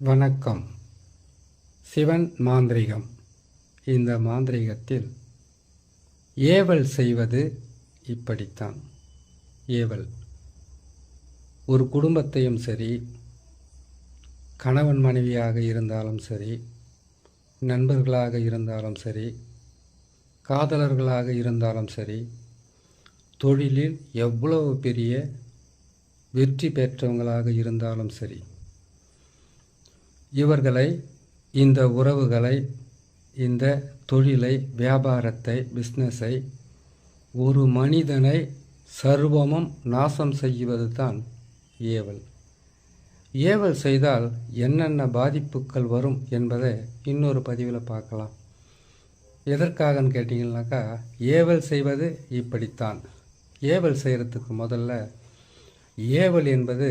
வணக்கம். சிவன் மாந்திரிகம். இந்த மாந்திரிகத்தில் ஏவல் செய்வது இப்படித்தான். ஏவல் ஒரு குடும்பத்தையும் சரி, கணவன் மனைவியாக இருந்தாலும் சரி, நண்பர்களாக இருந்தாலும் சரி, காதலர்களாக இருந்தாலும் சரி, தொழிலில் எவ்வளவு பெரிய வெற்றி பெற்றவங்களாக இருந்தாலும் சரி, இவர்களை, இந்த உறவுகளை, இந்த தொழிலை, வியாபாரத்தை, பிஸ்னஸை, ஒரு மனிதனை சர்வமும் நாசம் செய்வது தான் ஏவல். ஏவல் செய்தால் என்னென்ன பாதிப்புகள் வரும் என்பதை இன்னொரு பதிவில் பார்க்கலாம். எதற்காகன்னு கேட்டிங்கன்னாக்கா, ஏவல் செய்வது இப்படித்தான். ஏவல் செய்கிறதுக்கு முதல்ல, ஏவல் என்பது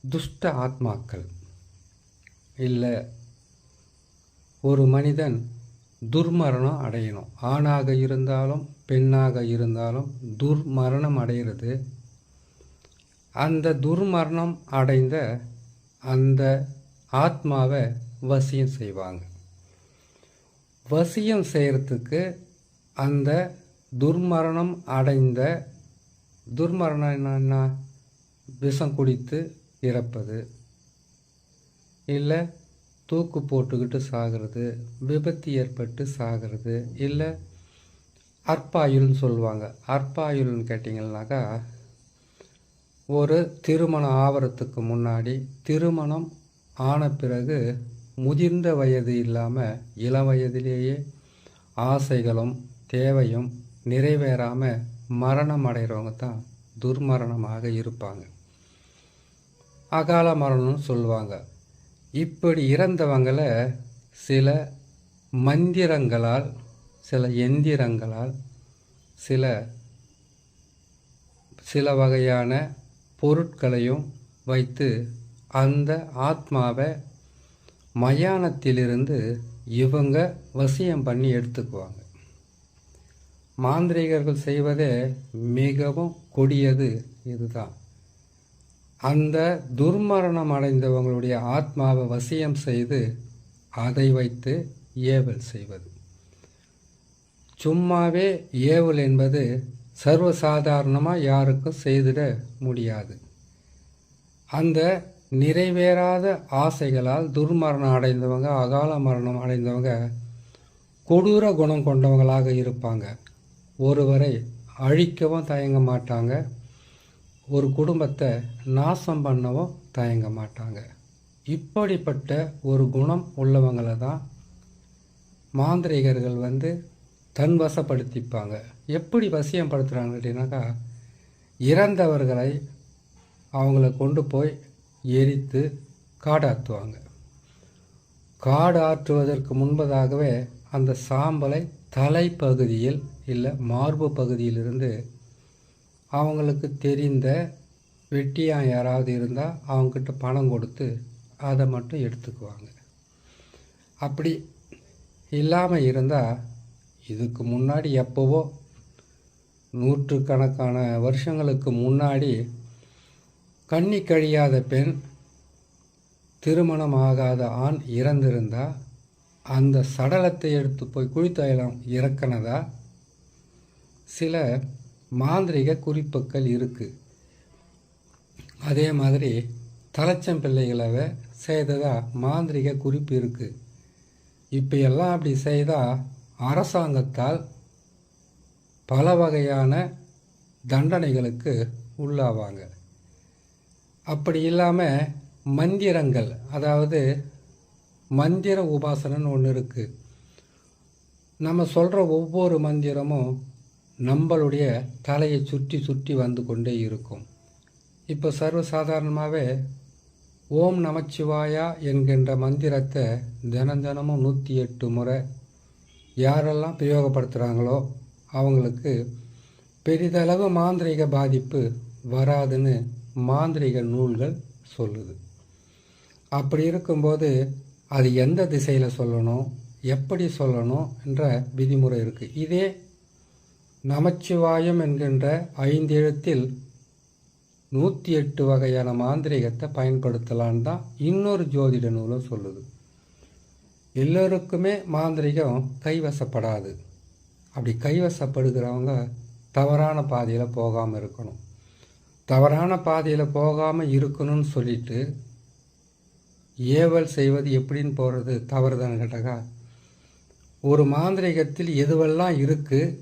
துஷ்ட ஆத்மாக்கள் இல்லை, ஒரு மனிதன் துர்மரணம் அடையணும். ஆணாக இருந்தாலும் பெண்ணாக இருந்தாலும் துர்மரணம் அடைகிறது. அந்த துர்மரணம் அடைந்த அந்த ஆத்மாவை வசியம் செய்வாங்க. வசியம் செய்கிறதுக்கு அந்த துர்மரணம் அடைந்த, துர்மரணம் என்னன்னா விஷம் குடித்து இறப்பது, இல்லை தூக்கு போட்டுக்கிட்டு சாகிறது, விபத்து ஏற்பட்டு சாகிறது, இல்லை அற்பாயுள்னு சொல்லுவாங்க. அற்பாயுள்னு கேட்டிங்கன்னாக்கா, ஒரு திருமணம் ஆவறதுக்கு முன்னாடி, திருமணம் ஆன பிறகு முதிர்ந்த வயது இல்லாமல் இளம் வயதிலேயே ஆசைகளும் தேவையும் நிறைவேறாமல் மரணம் அடைகிறவங்க தான் துர்மரணமாக இருப்பாங்க. அகால மரணம்னு சொல்லுவாங்க. இப்படி இறந்தவங்களை சில மந்திரங்களால், சில எந்திரங்களால், சில வகையான பொருட்களையும் வைத்து அந்த ஆத்மாவை மயானத்திலிருந்து இவங்க வசியம் பண்ணி எடுத்துக்குவாங்க. மாந்திரிகர்கள் செய்வதே மிகவும் கொடியது இதுதான். அந்த துர்மரணம் அடைந்தவங்களுடைய ஆத்மாவை வசியம் செய்து அதை வைத்து ஏவல் செய்வது. சும்மாவே ஏவல் என்பது சர்வசாதாரணமாக யாருக்கும் செய்திட முடியாது. அந்த நிறைவேறாத ஆசைகளால் துர்மரணம் அடைந்தவங்க, அகால மரணம் அடைந்தவங்க கொடூர குணம் கொண்டவங்களாக இருப்பாங்க. ஒருவரை அழிக்கவும் தயங்க மாட்டாங்க, ஒரு குடும்பத்தை நாசம் பண்ணவும் தயங்க மாட்டாங்க. இப்படிப்பட்ட ஒரு குணம் உள்ளவங்களை தான் மாந்திரிகர்கள் தன் வசப்படுத்திப்பாங்க. எப்படி வசியம் படுத்துகிறாங்க அப்படின்னாக்கா, இறந்தவர்களை அவங்கள கொண்டு போய் எரித்து காடாற்றுவாங்க. காடு ஆற்றுவதற்கு முன்பதாகவே அந்த சாம்பலை தலைப்பகுதியில் இல்லை மார்பு பகுதியிலிருந்து அவங்களுக்கு தெரிந்த வெட்டியான் யாராவது இருந்தால் அவங்கக்கிட்ட பணம் கொடுத்து அதை மட்டும் எடுத்துக்குவாங்க. அப்படி இல்லாமல் இருந்தால், இதுக்கு முன்னாடி எப்போவோ நூற்றுக்கணக்கான வருஷங்களுக்கு முன்னாடி கன்னி கழியாத பெண், திருமணம் ஆகாத ஆண் இறந்திருந்தால் அந்த சடலத்தை எடுத்து போய் குழித்தயலம் இறக்கினதா சில மாந்திரிக குறிப்புகள் இருக்குது. அதே மாதிரி தலைச்சம்பிள்ளைகளை செய்ததா மாந்திரிக குறிப்பு இருக்குது. இப்போ எல்லாம் அப்படி செய்தால் அரசாங்கத்தால் பல வகையான தண்டனைகளுக்கு உள்ளாவாங்க. அப்படி இல்லாமல் மந்திரங்கள், அதாவது மந்திர உபாசனைன்னு ஒன்று இருக்குது. நம்ம சொல்கிற ஒவ்வொரு மந்திரமும் நம்மளுடைய தலையை சுற்றி சுற்றி வந்து கொண்டே இருக்கும். இப்போ சர்வசாதாரணமாகவே ஓம் நமச்சிவாயா என்கின்ற மந்திரத்தை தினமும் 108 முறை யாரெல்லாம் பிரயோகப்படுத்துகிறாங்களோ அவங்களுக்கு பெரிதளவு மாந்திரிக பாதிப்பு வராதுன்னு மாந்திரிக நூல்கள் சொல்லுது. அப்படி இருக்கும்போது அது எந்த திசையில் சொல்லணும், எப்படி சொல்லணும் என்ற விதிமுறை இருக்குது. இதே நமச்சிவாயம் என்கின்ற 5 எழுத்தில் 108 வகையான மாந்திரீகத்தை பயன்படுத்தலான்னு தான் இன்னொரு ஜோதிட நூலும் சொல்லுது. எல்லோருக்குமே மாந்திரிகம் கைவசப்படாது. அப்படி கைவசப்படுகிறவங்க தவறான பாதையில் போகாமல் இருக்கணும். தவறான பாதையில் போகாமல் இருக்கணும்னு சொல்லிட்டு ஏவல் செய்வது எப்படின்னு போகிறது தவறுதான்னு கேட்டாக்கா, ஒரு மாந்திரிகத்தில் எதுவெல்லாம் இருக்குது,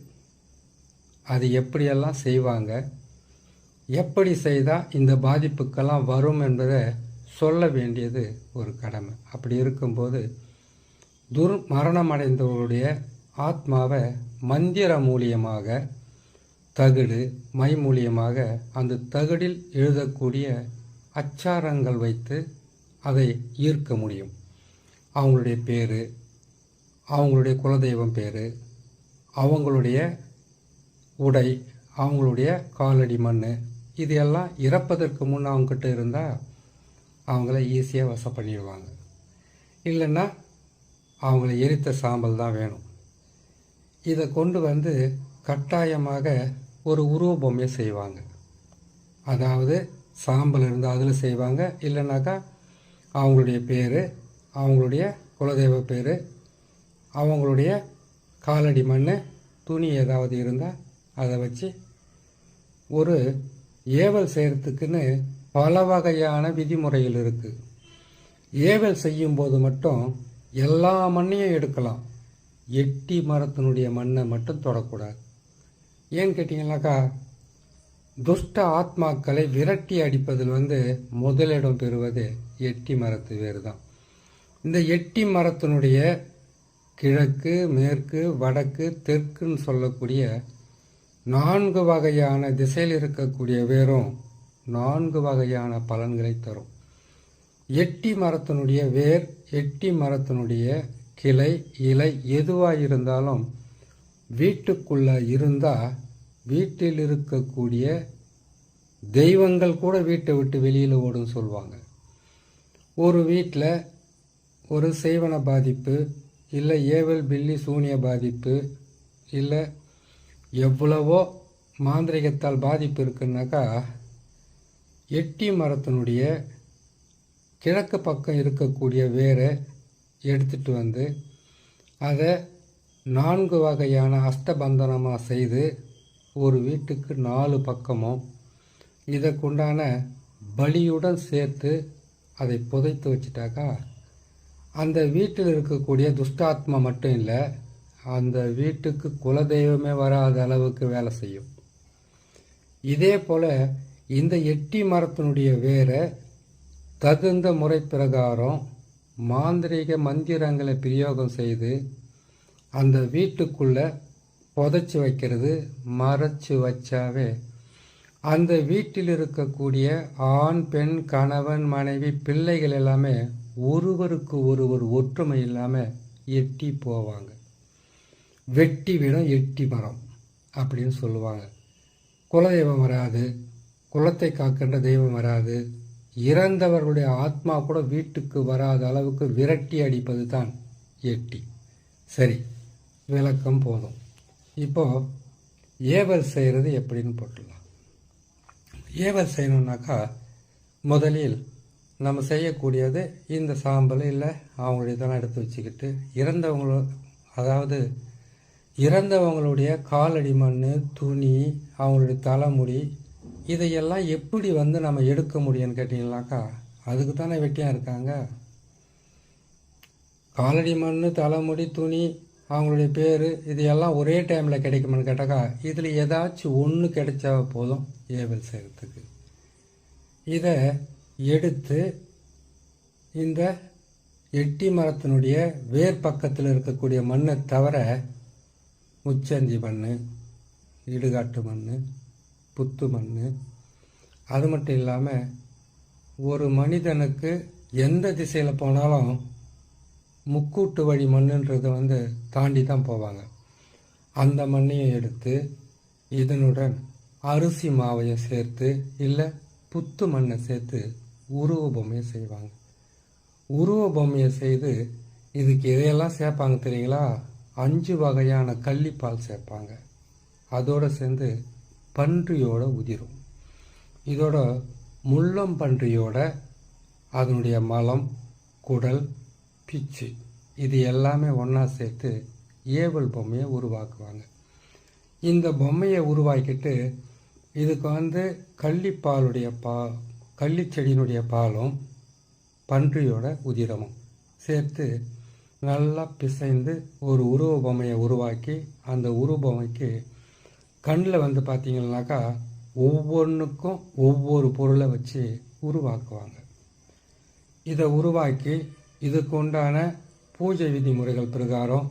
அது எப்படியெல்லாம் செய்வாங்க, எப்படி செய்தால் இந்த பாதிப்புக்கெல்லாம் வரும் என்பதை சொல்ல வேண்டியது ஒரு கடமை. அப்படி இருக்கும்போது மரணம் அடைந்தவர்களுடைய ஆத்மாவை மந்திர மூலியமாக, தகடு மை மூலியமாக அந்த தகடில் எழுதக்கூடிய அச்சாரங்கள் வைத்து அதை ஈர்க்க முடியும். அவங்களுடைய பேர், அவங்களுடைய குலதெய்வம் பேர், அவங்களுடைய உடை, அவங்களுடைய காலடி மண், இது எல்லாம் இறப்பதற்கு முன் அவங்கக்கிட்ட இருந்தால் அவங்கள ஈஸியாக வசம் பண்ணிடுவாங்க. இல்லைன்னா அவங்கள எரித்த சாம்பல் தான் வேணும். இதை கொண்டு வந்து கட்டாயமாக ஒரு உருவ பொம்மையை செய்வாங்க. அதாவது சாம்பல் இருந்தால் அதில் செய்வாங்க. இல்லைனாக்கா அவங்களுடைய பேர், அவங்களுடைய குலதெய்வ பேர், அவங்களுடைய காலடி மண், துணி ஏதாவது இருந்தால் அதை வச்சு ஒரு ஏவல் செய்கிறதுக்குன்னு பல வகையான விதிமுறைகள் இருக்குது. ஏவல் செய்யும்போது மட்டும் எல்லா மண்ணையும் எடுக்கலாம். எட்டி மரத்தினுடைய மண்ணை மட்டும் தொடக்கூடாது. ஏன்னு கேட்டிங்கனாக்கா, துஷ்ட ஆத்மாக்களை விரட்டி அடிப்பதில் முதலிடம் பெறுவது எட்டி மரத்து வேறு தான். இந்த எட்டி மரத்தினுடைய கிழக்கு, மேற்கு, வடக்கு, தெற்குன்னு சொல்லக்கூடிய 4 வகையான திசையில் இருக்கக்கூடிய வேரும் 4 வகையான பலன்களை தரும். எட்டி மரத்தினுடைய வேர், எட்டி மரத்தினுடைய கிளை, இலை எதுவாக இருந்தாலும் வீட்டுக்குள்ளே இருந்தால் வீட்டில் இருக்கக்கூடிய தெய்வங்கள் கூட வீட்டை விட்டு வெளியில் ஓடுன்னு சொல்லுவாங்க. ஒரு வீட்டில் ஒரு செய்வன பாதிப்பு, இல்லை ஏவல் பில்லி சூனிய பாதிப்பு, இல்லை எவ்வளவோ மாந்திரிகத்தால் பாதிப்பு இருக்குன்னாக்கா, எட்டி மரத்தினுடைய கிழக்கு பக்கம் இருக்கக்கூடிய வேரை எடுத்துட்டு வந்து அதை 4 வகையான அஷ்டபந்தனமாக செய்து ஒரு வீட்டுக்கு 4 பக்கமும் இதற்குண்டான பலியுடன் சேர்த்து அதை புதைத்து வச்சிட்டாக்கா, அந்த வீட்டில் இருக்கக்கூடிய துஷ்டாத்மா மட்டும் இல்லை, அந்த வீட்டுக்கு குலதெய்வமே வராத அளவுக்கு வேலை செய்யும். இதே போல் இந்த எட்டி மரத்தினுடைய வேரை தகுந்த முறை பிரகாரம் மாந்திரீக மந்திரங்களை பிரயோகம் செய்து அந்த வீட்டுக்குள்ளே புதைச்சி வைக்கிறது. மறைச்சி வச்சாவே அந்த வீட்டில் இருக்கக்கூடிய ஆண், பெண், கணவன், மனைவி, பிள்ளைகள் எல்லாமே ஒருவருக்கு ஒருவர் ஒற்றுமை இல்லாமல் எட்டி போவாங்க. வெட்டி விடும் எட்டி மரம் அப்படின்னு சொல்லுவாங்க. குலதெய்வம் வராது, குலத்தை காக்கின்ற தெய்வம் வராது, இறந்தவர்களுடைய ஆத்மா கூட வீட்டுக்கு வராத அளவுக்கு விரட்டி அடிப்பது தான் எட்டி. சரி, விளக்கம் போதும். இப்போது ஏவல் செய்கிறது எப்படின்னு போட்டுடலாம். ஏவல் செய்யணுன்னாக்கா முதலில் நம்ம செய்யக்கூடியது இந்த சாம்பல் இல்லை அவங்களுடைய இதெல்லாம் எடுத்து வச்சுக்கிட்டு இறந்தவங்களுடைய காலடி மண், துணி, அவங்களுடைய தலைமுடி, இதையெல்லாம் எப்படி நம்ம எடுக்க முடியும்னு கேட்டிங்கனாக்கா, அதுக்கு தானே வெட்டியாக இருக்காங்க. காலடி மண், தலைமுடி, துணி, அவங்களுடைய பேர், இது எல்லாம் ஒரே டைமில் கிடைக்குமான்னு கேட்டாக்கா, இதில் ஏதாச்சும் ஒன்று கிடைச்சா போதும் ஏவல் செய்கிறதுக்கு. இதை எடுத்து இந்த எட்டி மரத்தினுடைய வேர் பக்கத்தில் இருக்கக்கூடிய மண்ணை தவிர முச்சந்தி மண், இடுகாட்டு மண், புத்து மண், அது மட்டும் இல்லாமல் ஒரு மனிதனுக்கு எந்த திசையில் போனாலும் முக்கூட்டு வழி மண்ணுன்றது தாண்டி தான் போவாங்க. அந்த மண்ணையும் எடுத்து இதனுடன் அரிசி மாவையும் சேர்த்து இல்லை புத்து மண்ணை சேர்த்து உருவ பொம்மையை செய்வாங்க. உருவ பொம்மையை செய்து இதுக்கு எதையெல்லாம் சேர்ப்பாங்க தெரியுங்களா? 5 வகையான கள்ளிப்பால் சேர்ப்பாங்க. அதோடு சேர்ந்து பன்றியோட உதிரும். இதோட முள்ளம்பன்றியோட அதனுடைய மலம், குடல், பிச்சு இது எல்லாமே ஒன்றா சேர்த்து ஏவல் பொம்மையை உருவாக்குவாங்க. இந்த பொம்மையை உருவாக்கிட்டு இதுக்கு கள்ளிப்பாலுடைய கள்ளிச்செடியினுடைய பாலும் பன்றியோட உதிரமும் சேர்த்து நல்லா பிசைந்து ஒரு உருவ பொம்மையை உருவாக்கி அந்த உருவ பொம்மைக்கு கண்ணில் பார்த்தீங்கன்னாக்கா ஒவ்வொன்றுக்கும் ஒவ்வொரு பொருளை வச்சு உருவாக்குவாங்க. இதை உருவாக்கி இதுக்கு உண்டான பூஜை விதிமுறைகள் பிரகாரம்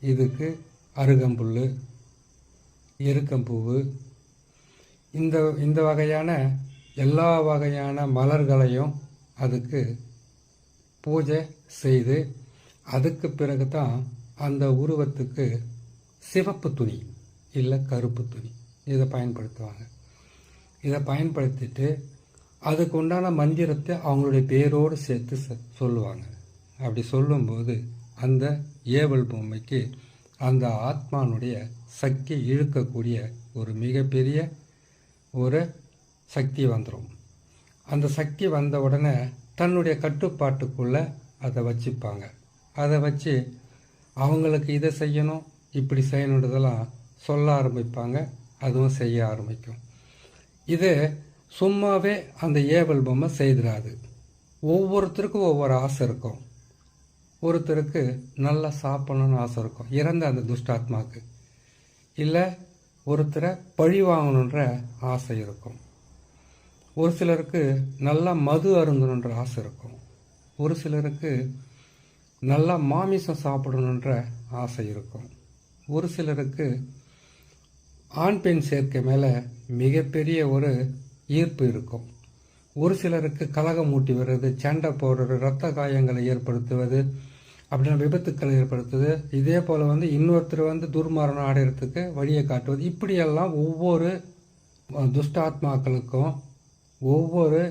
இதுக்கு அருகம்புல், எருக்கம்பூவு, இந்த வகையான எல்லா வகையான மலர்களையும் அதுக்கு பூஜை செய்து அதுக்கு பிறகு தான் அந்த உருவத்துக்கு சிவப்பு துணி இல்லை கருப்பு துணி இதை பயன்படுத்துவாங்க. இதை பயன்படுத்திட்டு அதுக்கு உண்டான மந்திரத்தை அவங்களுடைய பேரோடு சேர்த்து சொல்லுவாங்க. அப்படி சொல்லும்போது அந்த ஏவல் பொம்மைக்கு அந்த ஆத்மானுடைய சக்தி இழுக்கக்கூடிய ஒரு மிகப்பெரிய ஒரு சக்தி வந்துடும். அந்த சக்தி வந்த உடனே தன்னுடைய கட்டுப்பாட்டுக்குள்ளே அதை வச்சுப்பாங்க. அதை வச்சு அவங்களுக்கு இதை செய்யணும் இப்படி செய்யணுன்றதெல்லாம் சொல்ல ஆரம்பிப்பாங்க. அதுவும் செய்ய ஆரம்பிக்கும். இது சும்மாவே அந்த ஏவல் பொம்மை செய்திடாது. ஒவ்வொருத்தருக்கும் ஒவ்வொரு ஆசை இருக்கும். ஒருத்தருக்கு நல்லா சாப்பிடணும்னு ஆசை இருக்கும், இறந்த அந்த துஷ்டாத்மாக்கு. இல்லை ஒருத்தரை பழி வாங்கணுன்ற ஆசை இருக்கும். ஒரு சிலருக்கு நல்லா மது அருந்தணுன்ற ஆசை இருக்கும். ஒரு சிலருக்கு நல்லா மாமிசம் சாப்பிடணுன்ற ஆசை இருக்கும். ஒரு சிலருக்கு ஆண் பெண் சேர்க்கை மேலே மிகப்பெரிய ஒரு ஈர்ப்பு இருக்கும். ஒரு சிலருக்கு கலகம் மூட்டி வர்றது, சண்டை போடுறது, இரத்த காயங்களை ஏற்படுத்துவது, அப்படின்னா விபத்துக்களை ஏற்படுத்துவது, இதே போல் இன்னொருத்தர் துர்மரணம் அடைகிறதுக்கு வழியை காட்டுவது, இப்படியெல்லாம் ஒவ்வொரு துஷ்டாத்மாக்களுக்கும் ஒவ்வொரு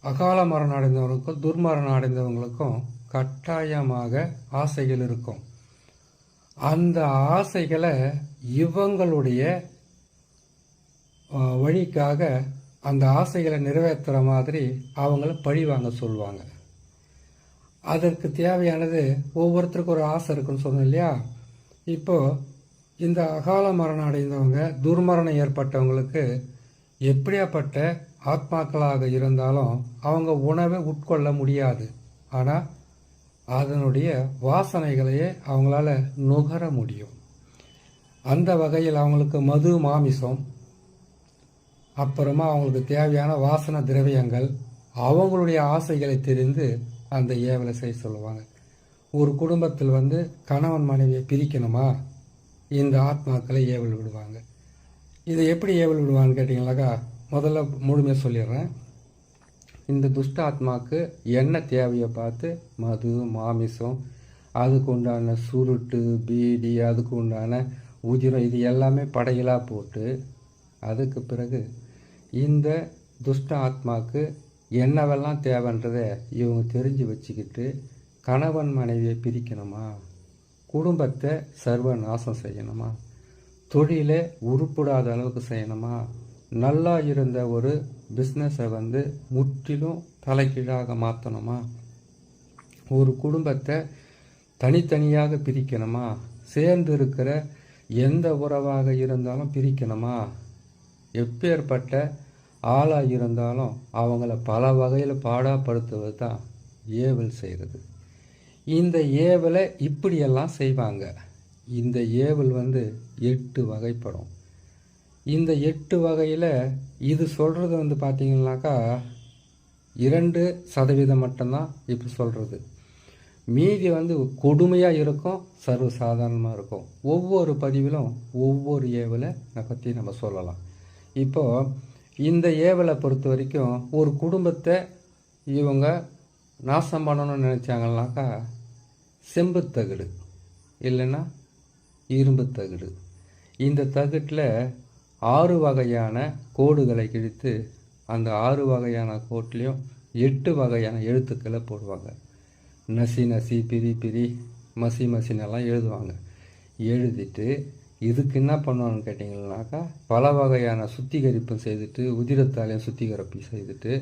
அகால மரணம் அடைந்தவங்களுக்கும் துர்மரணம் அடைந்தவங்களுக்கும் கட்டாயமாக ஆசைகள் இருக்கும். அந்த ஆசைகளை இவங்களுடைய வழிக்காக அந்த ஆசைகளை நிறைவேற்றுற மாதிரி அவங்கள பழி வாங்க சொல்லுவாங்க. அதற்கு தேவையானது ஒவ்வொருத்தருக்கும் ஒரு ஆசை இருக்குன்னு சொன்னோம் இல்லையா. இப்போது இந்த அகால மரணம் அடைந்தவங்க, துர்மரணம் ஏற்பட்டவங்களுக்கு எப்படியாப்பட்ட ஆத்மாக்களாக இருந்தாலும் அவங்க உணவை உட்கொள்ள முடியாது. ஆனால் அதனுடைய வாசனைகளையே அவங்களால நுகர முடியும். அந்த வகையில் அவங்களுக்கு மது, மாமிசம், அப்புறமா அவங்களுக்கு தேவையான வாசனை திரவியங்கள், அவங்களுடைய ஆசைகளை தெரிந்து அந்த ஏவலை செய்ய சொல்லுவாங்க. ஒரு குடும்பத்தில் கணவன் மனைவியை பிரிக்கணுமா, இந்த ஆத்மாக்களை ஏவல் விடுவாங்க. இதை எப்படி ஏவல் விடுவான்னு கேட்டிங்கனாக்கா, முதல்ல முழுமையாக சொல்லிடுறேன். இந்த துஷ்ட ஆத்மாவுக்கு என்ன தேவையை பார்த்து மது, மாமிசம், அதுக்கு உண்டான சுருட்டு, பீடி, அதுக்கு உண்டான உதிரம், இது எல்லாமே படையலாக போட்டு அதுக்கு பிறகு இந்த துஷ்ட ஆத்மாவுக்கு என்னவெல்லாம் தேவைன்றதை இவங்க தெரிஞ்சு வச்சுக்கிட்டு கணவன் மனைவியை பிரிக்கணுமா, குடும்பத்தை சர்வ நாசம் செய்யணுமா, தொழிலை உருப்படாத அளவுக்கு செய்யணுமா, நல்லா இருந்த ஒரு பிஸ்னஸை முற்றிலும் தலைகீழாக மாற்றணுமா, ஒரு குடும்பத்தை தனித்தனியாக பிரிக்கணுமா, சேர்ந்து இருக்கிற எந்த உறவாக இருந்தாலும் பிரிக்கணுமா, எப்பேற்பட்ட ஆளாக இருந்தாலும் அவங்கள பல வகையில் பாடாப்படுத்துவது தான் ஏவல் செய்கிறது. இந்த ஏவலை இப்படியெல்லாம் செய்வாங்க. இந்த ஏவல் 8 வகைப்படும். இந்த 8 வகையில் இது சொல்கிறது பார்த்தீங்கன்னாக்கா 2% மட்டும்தான் இப்போ சொல்கிறது. மீதி கொடுமையாக இருக்கும், சர்வசாதாரணமாக இருக்கும். ஒவ்வொரு பதிவிலும் ஒவ்வொரு ஏவலை பற்றி நம்ம சொல்லலாம். இப்போது இந்த ஏவலை பொறுத்த வரைக்கும் ஒரு குடும்பத்தை இவங்க நாசம் பண்ணணும்னு நினச்சாங்கன்னாக்கா செம்பு தகடு இல்லைன்னா இரும்பு தகடு, இந்த தகட்டில் 6 வகையான கோடுகளை கிழித்து அந்த 6 வகையான கோட்லேயும் 8 வகையான எழுத்துக்களை போடுவாங்க. நசி நசி, பிரி பிரி, மசி மசினெல்லாம் எழுதுவாங்க. எழுதிட்டு இதுக்கு என்ன பண்ணுவான்னு கேட்டிங்கன்னாக்கா பல வகையான சுத்திகரிப்பும் செய்துட்டு உதிரத்தாலையும் சுத்திகரிப்பு செய்துட்டு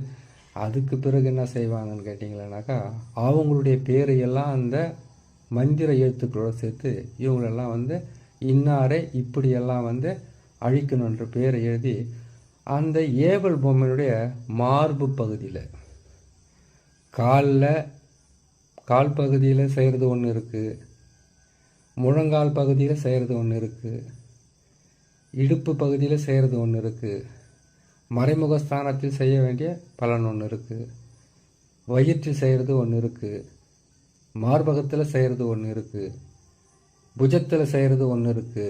அதுக்கு பிறகு என்ன செய்வாங்கன்னு கேட்டிங்கன்னாக்கா அவங்களுடைய பேரையெல்லாம் அந்த மந்திர எழுத்துக்களோடு சேர்த்து இவங்களெல்லாம் வந்து இன்னாரை இப்படியெல்லாம் வந்து அழிக்கணுன்ற பேரை எழுதி அந்த ஏவல் பொம்மையினுடைய மார்பு பகுதியில் கால் பகுதியில் செய்கிறது ஒன்று இருக்குது, முழங்கால் பகுதியில் செய்கிறது ஒன்று இருக்குது, இடுப்பு பகுதியில் செய்கிறது ஒன்று இருக்குது, மறைமுகஸ்தானத்தில் செய்ய வேண்டிய பலன் ஒன்று இருக்குது, வயிற்றில் செய்கிறது ஒன்று இருக்குது, மார்பகத்தில் செய்கிறது ஒன்று இருக்குது, புஜத்தில் செய்கிறது ஒன்று இருக்குது,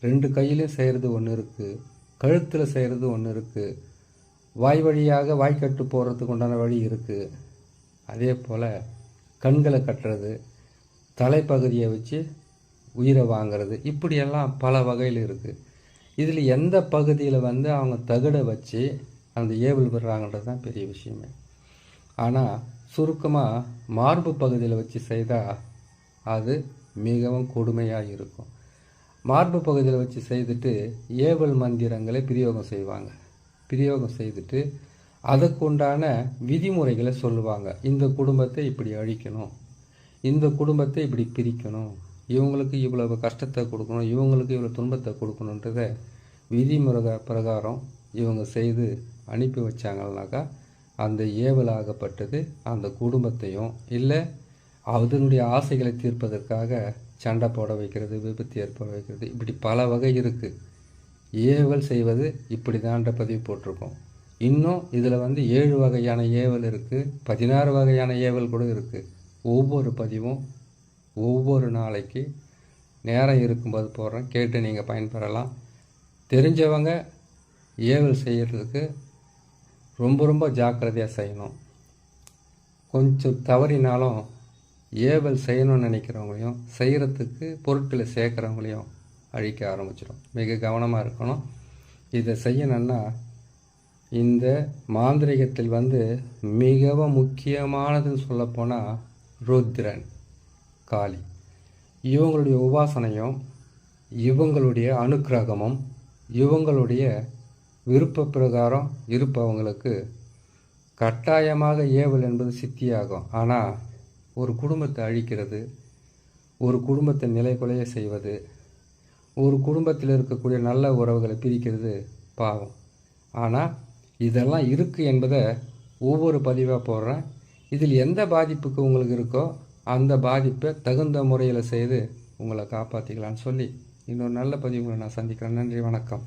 2 கையிலையும் செய்கிறது ஒன்று இருக்குது, கழுத்தில் செய்கிறது ஒன்று இருக்குது, வாய் வழியாக வாய்க்கட்டு போடுறதுக்கு உண்டான வழி இருக்குது. அதே போல் கண்களை கட்டுறது, தலைப்பகுதியை வச்சு உயிரை வாங்கிறது, இப்படியெல்லாம் பல வகையில் இருக்குது. இதில் எந்த பகுதியில் வந்து அவங்க தகடை வச்சு அந்த ஏவல் விடுறாங்கன்றது தான் பெரிய விஷயமே. ஆனால் சுருக்கமாக மார்பு பகுதியில் வச்சு செய்தால் அது மிகவும் கொடுமையாக இருக்கும். மார்பு பகுதியில் வச்சு செய்துட்டு ஏவல் மந்திரங்களை பிரயோகம் செய்வாங்க. பிரயோகம் செய்துட்டு அதுக்குண்டான விதிமுறைகளை சொல்லுவாங்க. இந்த குடும்பத்தை இப்படி அழிக்கணும், இந்த குடும்பத்தை இப்படி பிரிக்கணும், இவங்களுக்கு இவ்வளவு கஷ்டத்தை கொடுக்கணும், இவங்களுக்கு இவ்வளோ துன்பத்தை கொடுக்கணுன்றத விதிமுறை பிரகாரம் இவங்க செய்து அனுப்பி வச்சாங்கன்னாக்கா அந்த ஏவலாகப்பட்டது அந்த குடும்பத்தையும் இல்லை அதனுடைய ஆசைகளை தீர்ப்பதற்காக சண்டை போட வைக்கிறது, விபத்து ஏற்பட வைக்கிறது, இப்படி பல வகை இருக்குது. ஏவல் செய்வது இப்படி தான்ற பதிவு போட்டிருக்கோம். இன்னும் இதில் வந்து 7 வகையான ஏவல் இருக்குது, 16 வகையான ஏவல் கூட இருக்குது. ஒவ்வொரு பதிவும் ஒவ்வொரு நாளைக்கு நேரம் இருக்கும்போது போடுறேன், கேட்டு நீங்கள் பயன்பெறலாம். தெரிஞ்சவங்க ஏவல் செய்கிறதுக்கு ரொம்ப ஜாக்கிரதையாக செய்யணும். கொஞ்சம் தவறினாலும் ஏவல் செய்யணும்னு நினைக்கிறவங்களையும் செய்கிறதுக்கு பொருட்களை சேர்க்குறவங்களையும் அழிக்க ஆரம்பிச்சிடும். மிக கவனமாக இருக்கணும். இதை செய்யணுன்னா இந்த மாந்திரிகத்தில் வந்து மிகவும் முக்கியமானதுன்னு சொல்லப்போனால் ருத்ரன், காளி, இவங்களுடைய உபாசனையும் இவங்களுடைய அனுக்கிரகமும் இவங்களுடைய விருப்ப பிரகாரம் இருப்பவங்களுக்கு கட்டாயமாக ஏவல் என்பது சித்தியாகும். ஆனால் ஒரு குடும்பத்தை அழிக்கிறது, ஒரு குடும்பத்தை நிலைகுலைய செய்வது, ஒரு குடும்பத்தில் இருக்கக்கூடிய நல்ல உறவுகளை பிரிக்கிறது பாவம். ஆனால் இதெல்லாம் இருக்குது என்பதை ஒவ்வொரு பதிவாக போடுறேன். இதில் எந்த பாதிப்புக்கு உங்களுக்கு இருக்கோ அந்த பாதிப்பை தகுந்த முறையில் செய்து உங்களை காப்பாற்றிக்கலான்னு சொல்லி இன்னொரு நல்ல பதிவுகளை நான் சந்திக்கிறேன். நன்றி, வணக்கம்.